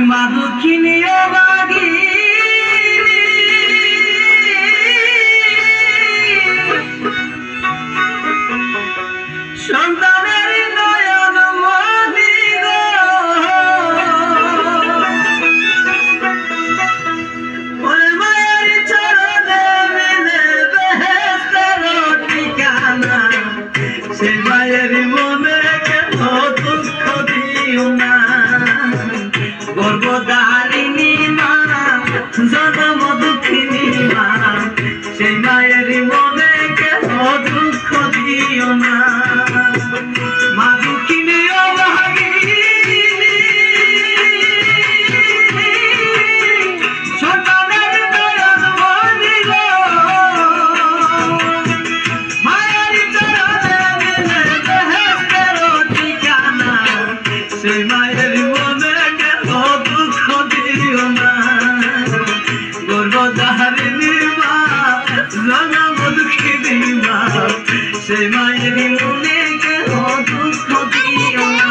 মাদুকিনী বাগি সন্তানের নয়ন মদির মায়ের চরণে মিলে বেহেশতের ঠিকানা সে মায়ের মনে কেন দুঃখ দিও না গর্ভধারিণী মা জনম দুঃখিনী মা সেই মায়ের মনে কেন দুঃখ দিও না মা দুঃখিনী ও ভাগিনী সন্তানের নয়ন মনির মায়ের চরণে মিলে বেহেশতের ঠিকানা সেই মায়ের মনে কেন দুঃখ দিও না গর্ভধারিণী মা জনম দুঃখিনী মা সেই মায়ের মনে কেন দুঃখ দিও না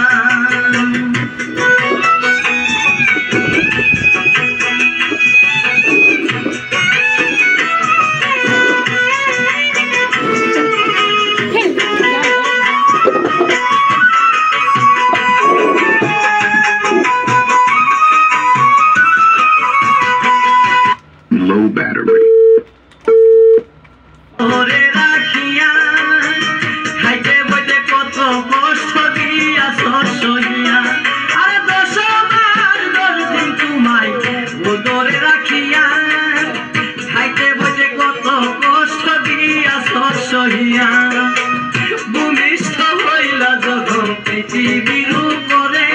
Low battery. ওরে রাখিয়া খাইতে বইতে কত কষ্ট দিয়া সইয়া আরে 10 মাস 10 দিন তোমায় ওদরে রাখিয়া খাইতে বইতে কত কষ্ট দিয়া সইয়া ভূমিষ্ঠ হইলা যখন পৃথিবীর উপরে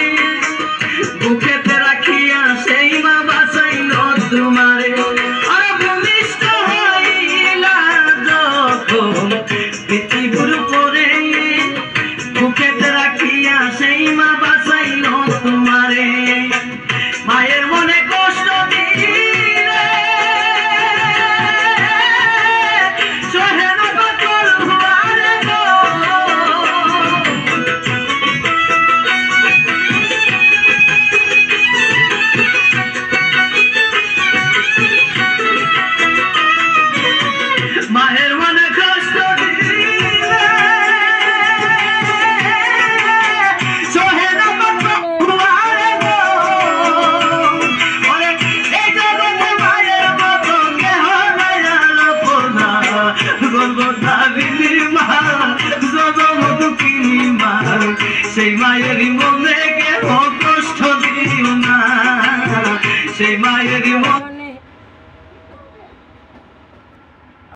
বুকেতে রাখিয়া সেই মা বাঁচাইল তোমারে পৃথিবীর উপরে বুকেতে রাখিয়া সেই মা বাঁচাইল তোমারে মায়ের মনে কষ্ট দিলে সহে না কতল হুয়ারে গো মায়ের মনে কষ্ট সেই মায়ের মনে কেন কষ্ট দিও না সেই মায়ের মনে